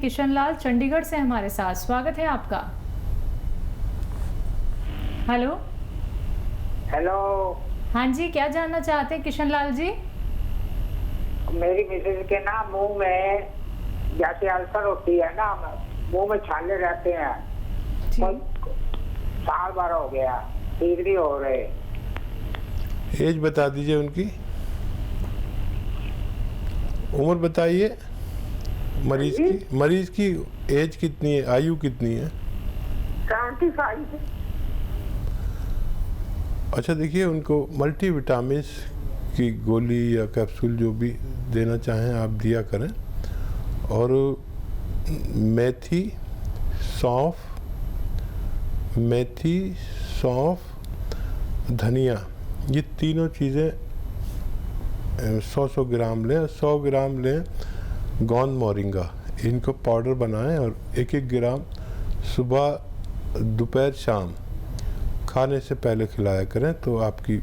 किशन लाल चंडीगढ़ से हमारे साथ। स्वागत है आपका। Hello hello. हाँ जी, क्या जानना चाहते हैं किशन लाल जी? मेरी मिसेज के ना मुंह में जैसे अल्सर होती है ना, मुंह में छाले रहते हैं। साल भर हो गया, ठीक नहीं हो रहे। एज बता दीजिए, उनकी उम्र बताइए। मरीज की एज कितनी है, आयु कितनी है? 75। अच्छा, देखिए, उनको मल्टीविटामिन्स की गोली या कैप्सूल जो भी देना चाहें आप दिया करें। और मेथी, सौंफ, धनिया, ये तीनों चीज़ें 100 ग्राम लें। 100 ग्राम लें गोंद मोरिंगा, इनको पाउडर बनाएं और 1-1 ग्राम सुबह, दोपहर, शाम खाने से पहले खिलाया करें, तो आपकी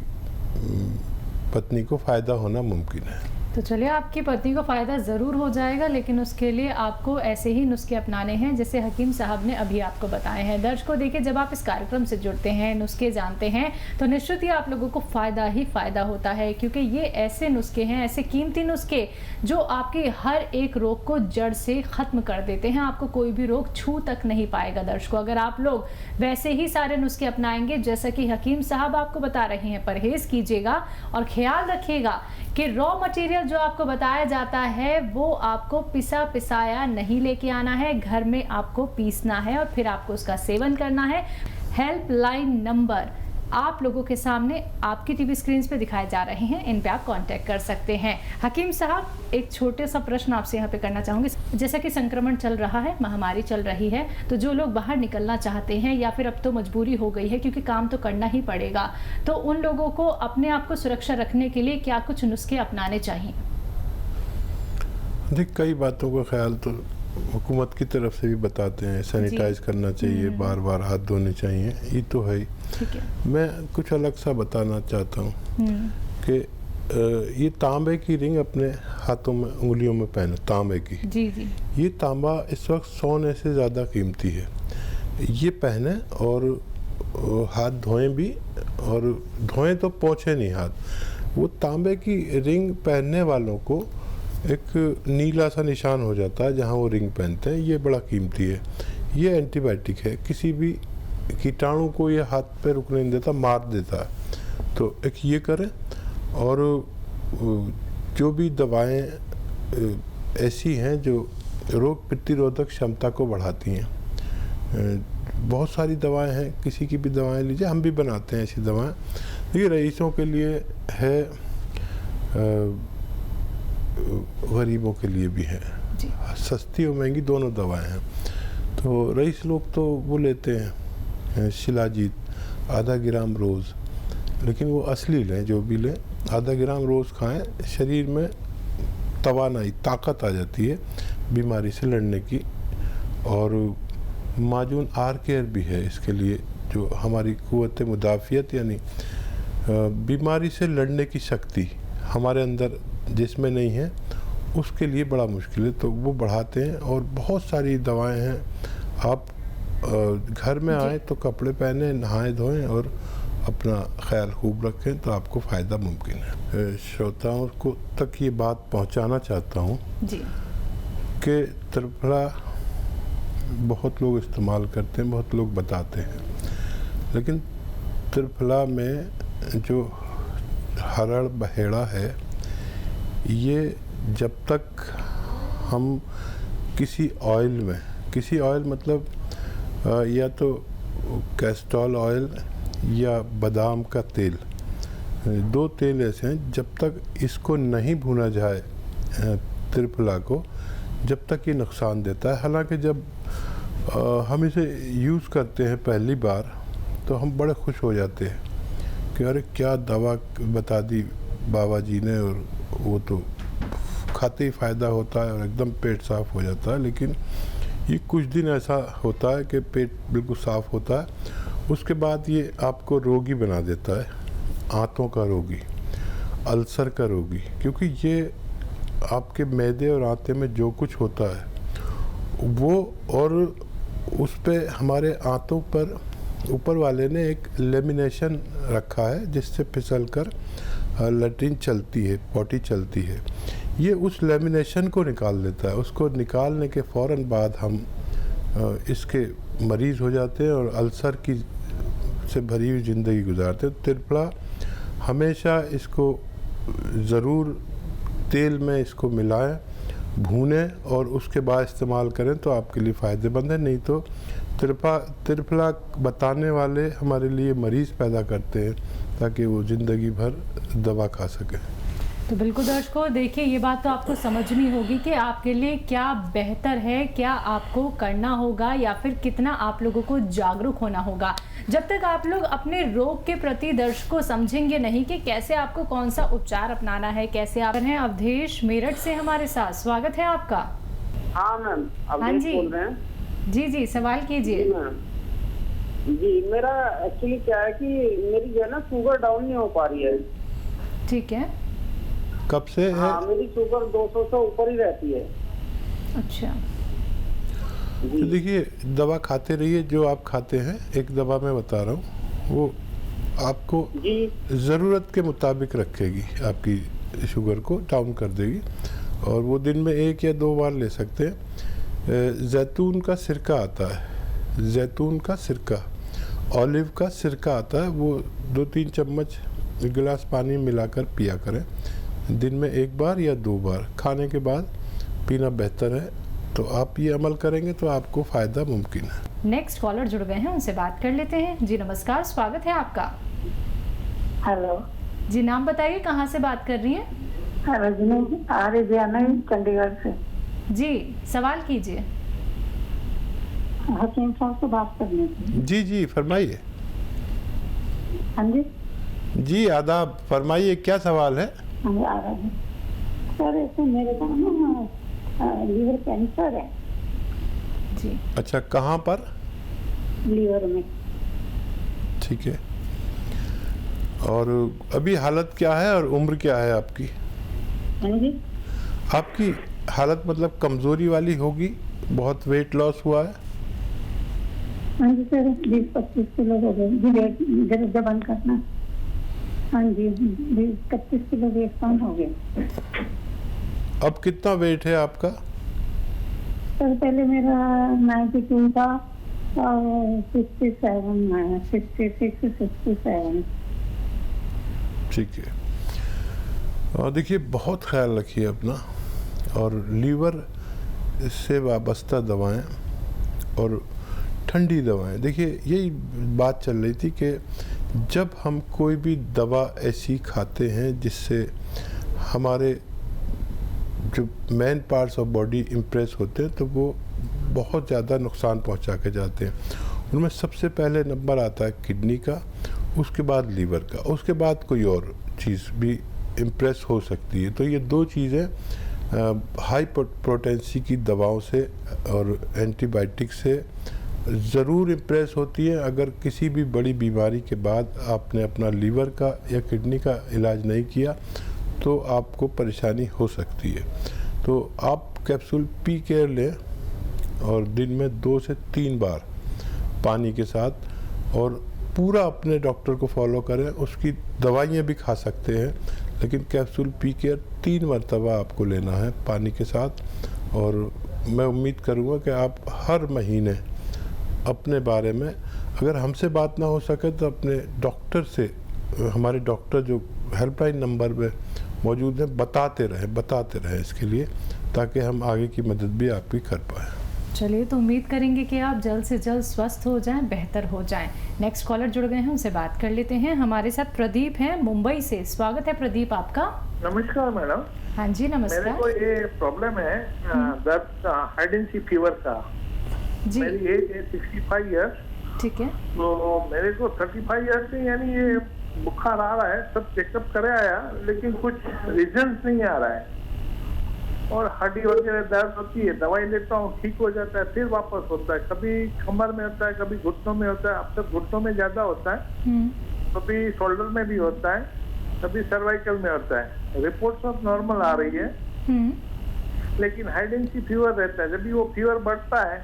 पत्नी को फ़ायदा होना मुमकिन है। तो चलिए, आपकी पत्नी को फ़ायदा ज़रूर हो जाएगा, लेकिन उसके लिए आपको ऐसे ही नुस्खे अपनाने हैं जैसे हकीम साहब ने अभी आपको बताए हैं। दर्शकों, देखिए, जब आप इस कार्यक्रम से जुड़ते हैं, नुस्खे जानते हैं, तो निश्चित ही आप लोगों को फ़ायदा ही फ़ायदा होता है, क्योंकि ये ऐसे नुस्खे हैं, ऐसे कीमती नुस्खे जो आपके हर एक रोग को जड़ से ख़त्म कर देते हैं। आपको कोई भी रोग छू तक नहीं पाएगा। दर्शकों, अगर आप लोग वैसे ही सारे नुस्खे अपनाएंगे जैसा कि हकीम साहब आपको बता रहे हैं, परहेज़ कीजिएगा और ख्याल रखिएगा कि रॉ मटेरियल जो आपको बताया जाता है वो आपको पिसाया नहीं लेके आना है। घर में आपको पीसना है और फिर आपको उसका सेवन करना है। हेल्पलाइन नंबर आप लोगों के सामने आपकी टीवी स्क्रीन पे दिखाए जा रहे हैं, इन पे आप कांटेक्ट कर सकते हैं। हकीम साहब, एक छोटे सा प्रश्न आपसे यहाँ पे करना चाहूँगी। जैसा कि संक्रमण चल रहा है, महामारी चल रही है, तो जो लोग बाहर निकलना चाहते हैं या फिर अब तो मजबूरी हो गई है क्योंकि काम तो करना ही पड़ेगा, तो उन लोगों को अपने आप को सुरक्षा रखने के लिए क्या कुछ नुस्खे अपनाने चाहिए? देख, कई बातों का ख्याल तो हुकूमत की तरफ से भी बताते हैं। सैनिटाइज करना चाहिए, बार बार हाथ धोने चाहिए, ये तो है ही। मैं कुछ अलग सा बताना चाहता हूँ कि ये तांबे की रिंग अपने हाथों में, उंगलियों में पहने, तांबे की। जी। ये तांबा इस वक्त सोने से ज़्यादा कीमती है। ये पहने और हाथ धोएं भी, और धोएं तो पोंछे नहीं हाथ। वो तांबे की रिंग पहनने वालों को एक नीला सा निशान हो जाता है जहाँ वो रिंग पहनते हैं। ये बड़ा कीमती है। ये एंटीबायोटिक है, किसी भी कीटाणु को ये हाथ पे रुकने नहीं देता, मार देता है। तो एक ये करें। और जो भी दवाएं ऐसी हैं जो रोग प्रतिरोधक क्षमता को बढ़ाती हैं, बहुत सारी दवाएं हैं, किसी की भी दवाएं लीजिए, हम भी बनाते हैं ऐसी दवाएं। ये रईसों के लिए है, गरीबों के लिए भी है। सस्ती और महंगी दोनों दवाएं हैं। तो रईस लोग तो वो लेते हैं शिलाजीत, आधा ग्राम रोज़, लेकिन वो असली लें, जो भी लें, आधा ग्राम रोज़ खाएं। शरीर में तवानाई, ताकत आ जाती है बीमारी से लड़ने की। और माजून आर केयर भी है इसके लिए, जो हमारी कुव्वत मुदाफ़ियत यानी बीमारी से लड़ने की शक्ति हमारे अंदर जिसमें नहीं है, उसके लिए बड़ा मुश्किल है, तो वो बढ़ाते हैं। और बहुत सारी दवाएं हैं। आप घर में आए तो कपड़े पहने, नहाएं धोएं और अपना ख्याल खूब रखें, तो आपको फ़ायदा मुमकिन है। श्रोताओं को तक ये बात पहुंचाना चाहता हूं कि त्रिफला बहुत लोग इस्तेमाल करते हैं, बहुत लोग बताते हैं, लेकिन त्रिफला में जो हरड़ बहेड़ा है, ये जब तक हम किसी ऑयल मतलब या तो कैस्ट्रॉल ऑयल या बादाम का तेल, दो तेल ऐसे हैं, जब तक इसको नहीं भुना जाए त्रिफला को, जब तक ये नुकसान देता है। हालांकि जब हम इसे यूज़ करते हैं पहली बार तो हम बड़े खुश हो जाते हैं कि अरे क्या दवा बता दी बाबा जी ने, और वो तो खाते ही फ़ायदा होता है और एकदम पेट साफ़ हो जाता है। लेकिन ये कुछ दिन ऐसा होता है कि पेट बिल्कुल साफ़ होता है, उसके बाद ये आपको रोगी बना देता है, आंतों का रोगी, अल्सर का रोगी, क्योंकि ये आपके मैदे और आंते में जो कुछ होता है वो, और उस पे हमारे आंतों पर ऊपर वाले ने एक लेमिनेशन रखा है जिससे फिसलकर लैट्रिन चलती है, पॉटी चलती है। ये उस लेमिनेशन को निकाल देता है। उसको निकालने के फ़ौरन बाद हम इसके मरीज़ हो जाते हैं और अल्सर की से भरी हुई ज़िंदगी गुजारते हैं। त्रिफला हमेशा इसको ज़रूर तेल में इसको मिलाएं, भूनें और उसके बाद इस्तेमाल करें तो आपके लिए फ़ायदेमंद है। नहीं तो त्रिफला बताने वाले हमारे लिए मरीज़ पैदा करते हैं ताकि वो ज़िंदगी भर दवा खा सकें। तो बिल्कुल दर्शकों, देखिए ये बात तो आपको समझनी होगी कि आपके लिए क्या बेहतर है, क्या आपको करना होगा या फिर कितना आप लोगों को जागरूक होना होगा। जब तक आप लोग अपने रोग के प्रति दर्शकों समझेंगे नहीं कि कैसे आपको कौन सा उपचार अपनाना है, कैसे आप हैं। अवधेश मेरठ से हमारे साथ, स्वागत है आपका। हाँ मैम, हाँ जी, बोल रहे हैं। जी सवाल कीजिए। जी, मेरा एक्चुअली क्या है कि मेरी जो है ना शुगर डाउन नहीं हो पा रही है। ठीक है। कब से है? हाँ, मेरी शुगर 200 से ऊपर ही रहती है। अच्छा। तो देखिए, दवा खाते रहिए जो आप खाते हैं। एक दवा मैं बता रहा हूँ, वो आपको ज़रूरत के मुताबिक रखेगी, आपकी शुगर को डाउन कर देगी और वो दिन में 1 या 2 बार ले सकते हैं। जैतून का सिरका आता है, जैतून का सिरका, ऑलिव का सिरका आता है, वो 2-3 चम्मच गिलास पानी मिलाकर पिया करें। दिन में 1 बार या 2 बार खाने के बाद पीना बेहतर है। तो आप ये अमल करेंगे तो आपको फ़ायदा मुमकिन है। नेक्स्ट कॉलर जुड़ गए हैं, उनसे बात कर लेते हैं। जी नमस्कार, स्वागत है आपका। हेलो जी, नाम बताइए, कहाँ से बात कर रही हैं? रजनी आर्यना, चंडीगढ़ से। जी, सवाल कीजिए। हकीम साहब से बात करनी थी। जी फरमाइए। हाँ जी जी, आदाब, फरमाइए, क्या सवाल है? सर, ऐसे मेरे को ना लीवर कैंसर है। जी। अच्छा, कहाँ पर? लीवर में। ठीक है। और अभी हालत क्या है और उम्र क्या है आपकी? हाँ जी। आपकी हालत मतलब कमज़ोरी वाली होगी, बहुत वेट लॉस हुआ है? हाँ जी सर, 20-25 किलो हो गए। जब बंद करना। हाँ जी, 20-25 किलो वेट कम हो गया। अब कितना वेट है आपका? सर, पहले मेरा 92 था और 67 है, 66-67। ठीक है। और देखिए, बहुत ख्याल रखिए अपना, और लीवर से वाबस्ता दवाएं और ठंडी दवाएं। देखिए, यही बात चल रही थी कि जब हम कोई भी दवा ऐसी खाते हैं जिससे हमारे जो main parts of body impress होते हैं तो वो बहुत ज़्यादा नुकसान पहुंचा के जाते हैं। उनमें सबसे पहले नंबर आता है किडनी का, उसके बाद लीवर का, उसके बाद कोई और चीज़ भी इम्प्रेस हो सकती है। तो ये 2 चीज़ें हाई पोटेंसी की दवाओं से और एंटीबायोटिक से ज़रूर इम्प्रेस होती है। अगर किसी भी बड़ी बीमारी के बाद आपने अपना लीवर का या किडनी का इलाज नहीं किया तो आपको परेशानी हो सकती है। तो आप कैप्सूल पी केयर लें और दिन में 2 से 3 बार पानी के साथ, और पूरा अपने डॉक्टर को फॉलो करें। उसकी दवाइयाँ भी खा सकते हैं, लेकिन कैप्सूल पी केयर 3 मरतबा आपको लेना है पानी के साथ। और मैं उम्मीद करूँगा कि आप हर महीने अपने बारे में, अगर हमसे बात ना हो सके तो अपने डॉक्टर से, हमारे डॉक्टर जो हेल्पलाइन नंबर पे मौजूद हैं, बताते रहें इसके लिए, ताकि हम आगे की मदद भी आपकी कर पाएँ। चलिए, तो उम्मीद करेंगे कि आप जल्द से जल्द स्वस्थ हो जाएं, बेहतर हो जाएं। नेक्स्ट कॉलर जुड़ गए हैं, उनसे बात कर लेते हैं। हमारे साथ प्रदीप हैं मुंबई से, स्वागत है प्रदीप आपका। नमस्कार मैडम। हाँ जी नमस्कार। मेरे को ये प्रॉब्लम है दर्द, हाइडेंसी फीवर का। जी। मेरी एज है 65 ईयर्स। ठीक है। तो मेरे को 35 ईयर्स से यानी ये बुखार आ रहा है, सब चेकअप करे आया, लेकिन कुछ रिजल्ट नहीं आ रहा है। और हड्डी वगैरह दर्द होती है, दवाई लेता हूँ, ठीक हो जाता है, फिर वापस होता है। कभी कमर में होता है, कभी घुटनों में होता है। अब तक घुटनों में ज्यादा होता है, कभी शोल्डर में भी होता है, कभी सर्वाइकल में होता है। रिपोर्ट सब नॉर्मल आ रही है, लेकिन हाई डेंसिटी फीवर रहता है। जब भी वो फीवर बढ़ता है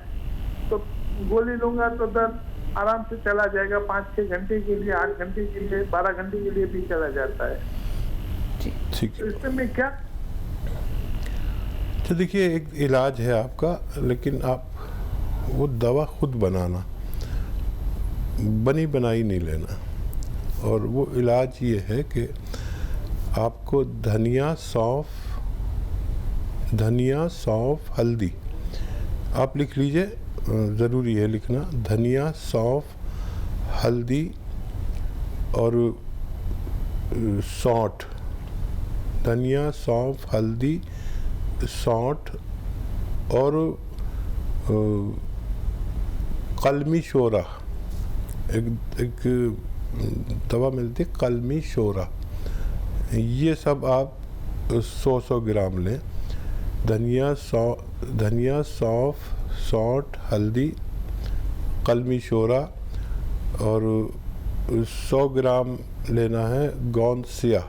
तो गोली लूंगा तो दर्द आराम से चला जाएगा, 5-6 घंटे के लिए, 8 घंटे के लिए, 12 घंटे के लिए भी चला जाता है। ठीक तो है। इसमें क्या? तो देखिए, एक इलाज है आपका, लेकिन आप वो दवा खुद बनाना, बनी बनाई नहीं लेना। और वो इलाज ये है कि आपको धनिया, सौंफ, हल्दी, आप लिख लीजिए, ज़रूरी है लिखना, धनिया, सौंफ, हल्दी और सौंठ, धनिया, सौंफ, हल्दी, सौंठ और कलमी शोरा, एक दवा मिलती है कलमी शोरा, ये सब आप 100 ग्राम लें। धनिया, सौंफ, सौंठ, हल्दी, कलमी शोरा और 100 ग्राम लेना है गोंद स्याह,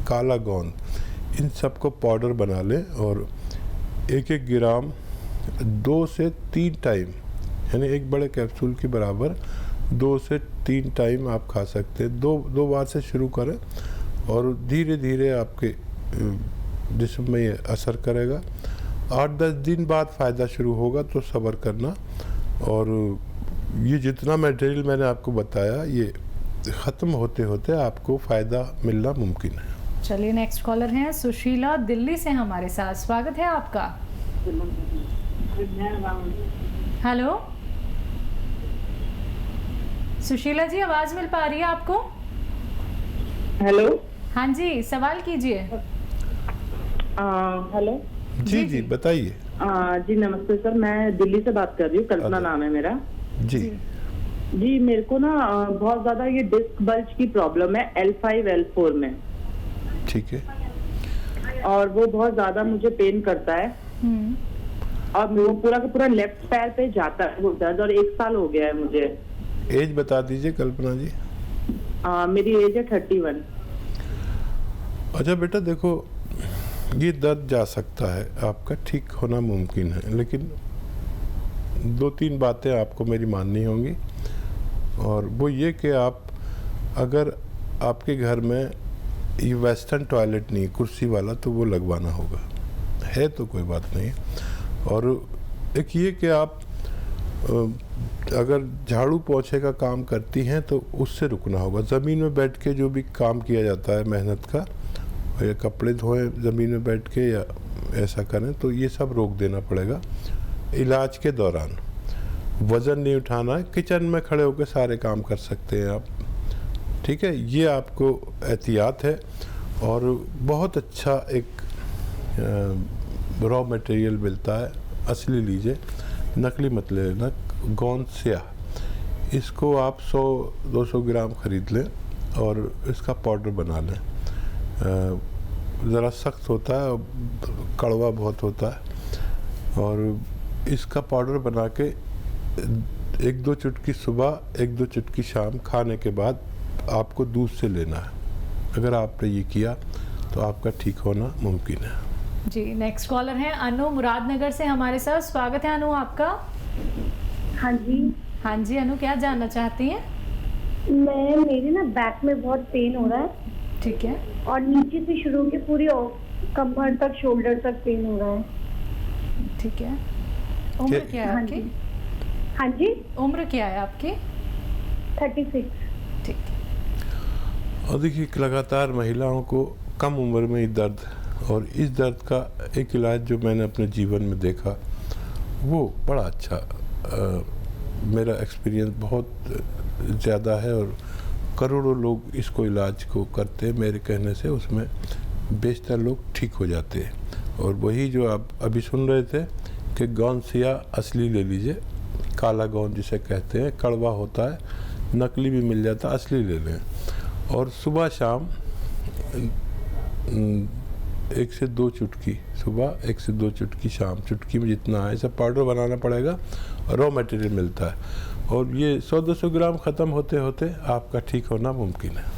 काला गोंद। इन सबको पाउडर बना लें और 1-1 ग्राम 2 से 3 टाइम, यानी एक बड़े कैप्सूल के बराबर 2 से 3 टाइम आप खा सकते हैं। दो बार से शुरू करें और धीरे धीरे आपके जिस्म में ये असर करेगा। 8-10 दिन बाद फ़ायदा शुरू होगा, तो सब्र करना। और ये जितना मटेरियल मैंने आपको बताया, ये ख़त्म होते होते आपको फ़ायदा मिलना मुमकिन है। चलिए, नेक्स्ट कॉलर हैं सुशीला दिल्ली से हमारे साथ। स्वागत है आपका। हेलो सुशीला जी, आवाज मिल पा रही है आपको? हेलो। हाँ जी, सवाल कीजिए। हेलो जी बताइए। जी नमस्ते सर, मैं दिल्ली से बात कर रही हूँ, कल्पना नाम है मेरा। जी मेरे को ना बहुत ज्यादा ये डिस्क बल्ज की प्रॉब्लम है L5 L4 में। ठीक है। और वो बहुत ज्यादा मुझे पेन करता है और वो पूरा का पूरा लेफ्ट पैर पे जाता है वो दर्द, और 1 साल हो गया है मुझे। एज बता दीजिए कल्पना जी। मेरी एज है 31। अच्छा बेटा, देखो ये दर्द जा सकता है, आपका ठीक होना मुमकिन है, लेकिन 2-3 बातें आपको मेरी माननी होंगी। और वो ये कि आप, अगर आपके घर में ये वेस्टर्न टॉयलेट नहीं, कुर्सी वाला, तो वो लगवाना होगा, है तो कोई बात नहीं। और एक ये कि आप अगर झाड़ू पोछे का काम करती हैं तो उससे रुकना होगा। ज़मीन में बैठ के जो भी काम किया जाता है मेहनत का, या कपड़े धोएं ज़मीन में बैठ के या ऐसा करें, तो ये सब रोक देना पड़ेगा। इलाज के दौरान वज़न नहीं उठाना है, किचन में खड़े होकर सारे काम कर सकते हैं आप, ठीक है। ये आपको एहतियात है। और बहुत अच्छा एक रॉ मटेरियल मिलता है, असली लीजिए, नकली मत लेना, गोंद स्याह। इसको आप 100-200 ग्राम ख़रीद लें और इसका पाउडर बना लें। ज़रा सख्त होता है, कड़वा बहुत होता है। और इसका पाउडर बना के 1-2 चुटकी सुबह, 1-2 चुटकी शाम खाने के बाद आपको दूध से लेना है। अगर आपने ये किया तो आपका ठीक होना मुमकिन है। जी, नेक्स्ट कॉलर हैं अनु मुरादनगर से हमारे साथ। स्वागत है अनु आपका। हाँ जी। हाँ जी अनु, क्या जानना चाहती हैं? मेरी ना बैक में बहुत पेन हो रहा है। ठीक है। और नीचे से शुरू के पूरी कमर तक, शोल्डर तक पेन हो रहा है। ठीक है। उम्र क्या है आपकी? हाँ जी। उम्र क्या है आपकी? 36। ठीक। और देखिए, लगातार महिलाओं को कम उम्र में ही दर्द, और इस दर्द का एक इलाज जो मैंने अपने जीवन में देखा, वो बड़ा अच्छा, मेरा एक्सपीरियंस बहुत ज़्यादा है। और करोड़ों लोग इसको इलाज को करते हैं मेरे कहने से, उसमें बेशतर लोग ठीक हो जाते हैं। और वही जो आप अभी सुन रहे थे कि गोंद स्याह असली ले लीजिए, काला गोंद जिसे कहते हैं, कड़वा होता है, नकली भी मिल जाता, असली ले लें। और सुबह शाम 1 से 2 चुटकी सुबह, 1 से 2 चुटकी शाम, चुटकी में जितना है, सब पाउडर बनाना पड़ेगा। रॉ मटेरियल मिलता है। और ये 100-200 ग्राम ख़त्म होते होते आपका ठीक होना मुमकिन है।